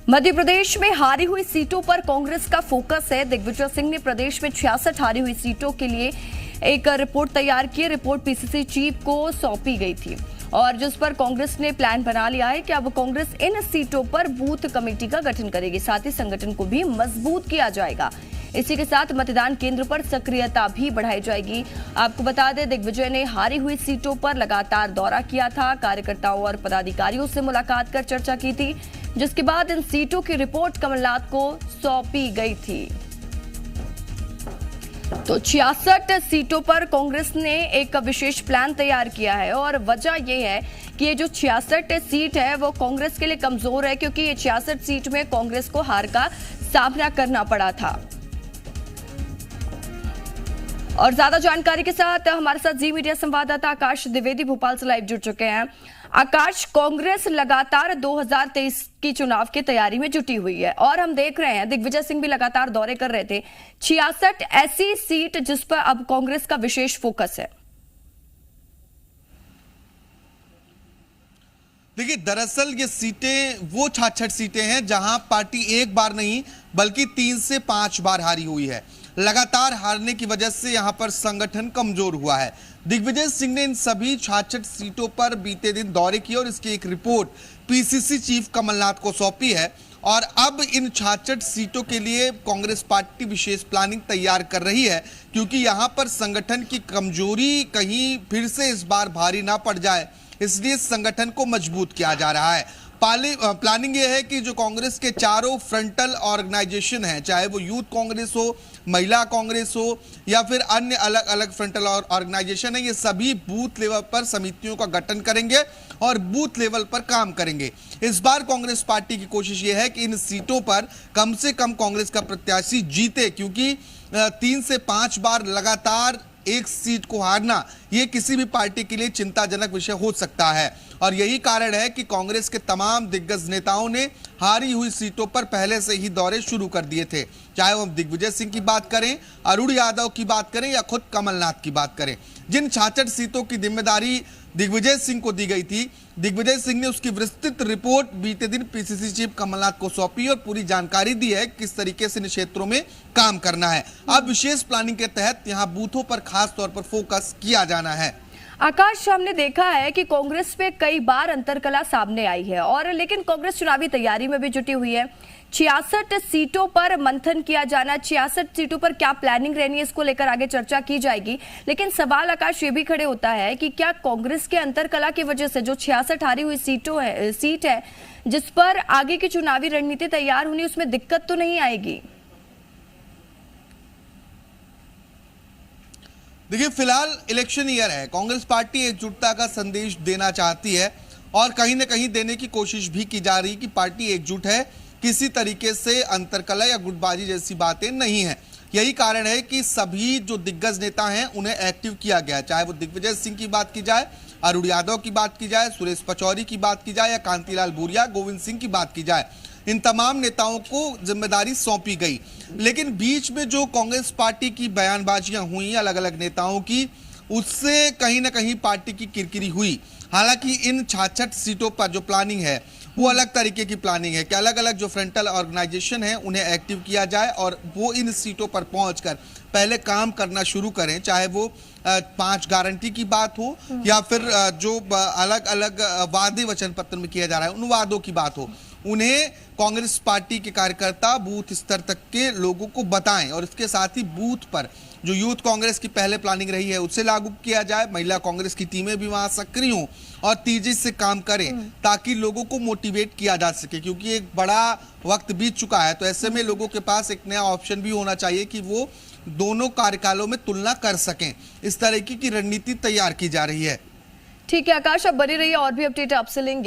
मध्य प्रदेश में हारी हुई सीटों पर कांग्रेस का फोकस है। दिग्विजय सिंह ने प्रदेश में 66 हारी हुई सीटों के लिए एक रिपोर्ट तैयार की। रिपोर्ट पीसीसी चीफ को सौंपी गई थी और जिस पर कांग्रेस ने प्लान बना लिया है कि अब कांग्रेस इन सीटों पर बूथ कमेटी का गठन करेगी। साथ ही संगठन को भी मजबूत किया जाएगा। इसी के साथ मतदान केंद्र पर सक्रियता भी बढ़ाई जाएगी। आपको बता दें, दिग्विजय ने हारी हुई सीटों पर लगातार दौरा किया था। कार्यकर्ताओं और पदाधिकारियों से मुलाकात कर चर्चा की थी, जिसके बाद इन सीटों की रिपोर्ट कमलनाथ को सौंपी गई थी। तो 66 सीटों पर कांग्रेस ने एक विशेष प्लान तैयार किया है और वजह यह है कि ये जो 66 सीट है वो कांग्रेस के लिए कमजोर है, क्योंकि ये 66 सीट में कांग्रेस को हार का सामना करना पड़ा था। और ज्यादा जानकारी के साथ हमारे साथ जी मीडिया संवाददाता आकाश द्विवेदी भोपाल से लाइव जुड़ चुके हैं। आकाश, कांग्रेस लगातार 2023 की चुनाव की तैयारी में जुटी हुई है और हम देख रहे हैं दिग्विजय सिंह भी लगातार दौरे कर रहे थे। 66 ऐसी सीट जिस पर अब कांग्रेस का विशेष फोकस है। देखिए, दरअसल ये सीटें वो 66 सीटें हैं जहां पार्टी एक बार नहीं बल्कि 3 से 5 बार हारी हुई है। लगातार हारने की वजह से यहां पर संगठन कमजोर हुआ है। दिग्विजय सिंह ने इन सभी 66 सीटों पर बीते दिन दौरे किए और इसकी एक रिपोर्ट पीसीसी चीफ कमलनाथ को सौंपी है। और अब इन 66 सीटों के लिए कांग्रेस पार्टी विशेष प्लानिंग तैयार कर रही है, क्योंकि यहां पर संगठन की कमजोरी कहीं फिर से इस बार भारी ना पड़ जाए, इसलिए संगठन को मजबूत किया जा रहा है। प्लानिंग यह है कि जो कांग्रेस के चारों फ्रंटल ऑर्गेनाइजेशन हैं, चाहे वो यूथ कांग्रेस हो, महिला कांग्रेस हो या फिर अन्य अलग अलग फ्रंटल ऑर्गेनाइजेशन है, ये सभी बूथ लेवल पर समितियों का गठन करेंगे और बूथ लेवल पर काम करेंगे। इस बार कांग्रेस पार्टी की कोशिश ये है कि इन सीटों पर कम से कम कांग्रेस का प्रत्याशी जीते, क्योंकि 3 से 5 बार लगातार एक सीट को हारना यह किसी भी पार्टी के लिए चिंताजनक विषय हो सकता है। और यही कारण है कि कांग्रेस के तमाम दिग्गज नेताओं ने हारी हुई सीटों पर पहले से ही दौरे शुरू कर दिए थे, चाहे वो दिग्विजय सिंह की बात करें, अरुण यादव की बात करें या खुद कमलनाथ की बात करें। जिन 66 सीटों की जिम्मेदारी दिग्विजय सिंह को दी गई थी, दिग्विजय सिंह ने उसकी विस्तृत रिपोर्ट बीते दिन पीसीसी चीफ कमलनाथ को सौंपी और पूरी जानकारी दी है किस तरीके से इन क्षेत्रों में काम करना है। अब विशेष प्लानिंग के तहत यहां बूथों पर खास तौर पर फोकस किया जाना है। आकाश, हमने देखा है कि कांग्रेस पे कई बार अंतरकला सामने आई है और लेकिन कांग्रेस चुनावी तैयारी में भी जुटी हुई है। 66 सीटों पर मंथन किया जाना, 66 सीटों पर क्या प्लानिंग रहनी है, इसको लेकर आगे चर्चा की जाएगी। लेकिन सवाल आकाश ये भी खड़े होता है कि क्या कांग्रेस के अंतरकला की वजह से जो 66 हारी हुई सीट है जिस पर आगे की चुनावी रणनीति तैयार होनी, उसमें दिक्कत तो नहीं आएगी? देखिए, फिलहाल इलेक्शन ईयर है, कांग्रेस पार्टी एकजुटता का संदेश देना चाहती है और कहीं ना कहीं देने की कोशिश भी की जा रही है कि पार्टी एकजुट है, किसी तरीके से अंतरकलह या गुटबाजी जैसी बातें नहीं है। यही कारण है कि सभी जो दिग्गज नेता हैं उन्हें एक्टिव किया गया, चाहे वो दिग्विजय सिंह की बात की जाए, अरुण यादव की बात की जाए, सुरेश पचौरी की बात की जाए या कांतिलाल भूरिया, गोविंद सिंह की बात की जाए। इन तमाम नेताओं को जिम्मेदारी सौंपी गई। लेकिन बीच में जो कांग्रेस पार्टी की बयानबाजियां हुई अलग अलग नेताओं की, उससे कहीं ना कहीं पार्टी की किरकिरी हुई। हालांकि इन 66 सीटों पर जो प्लानिंग है वो अलग तरीके की प्लानिंग है कि अलग अलग जो फ्रंटल ऑर्गेनाइजेशन है उन्हें एक्टिव किया जाए और वो इन सीटों पर पहुंचकर पहले काम करना शुरू करें, चाहे वो 5 गारंटी की बात हो या फिर जो अलग अलग वादे वचन पत्र में किया जा रहा है उन वादों की बात हो। उन्हें कांग्रेस पार्टी के कार्यकर्ता बूथ स्तर तक के लोगों को बताएं और इसके साथ ही बूथ पर जो यूथ कांग्रेस की पहले प्लानिंग रही है उसे लागू किया जाए। महिला कांग्रेस की टीमें भी वहां सक्रिय हों और तेजी से काम करें ताकि लोगों को मोटिवेट किया जा सके, क्योंकि एक बड़ा वक्त बीत चुका है। तो ऐसे में लोगों के पास एक नया ऑप्शन भी होना चाहिए कि वो दोनों कार्यकालों में तुलना कर सकें। इस तरीके की रणनीति तैयार की जा रही है। ठीक है आकाश, अब बनी रहिए और भी अपडेट आपसे लेंगे।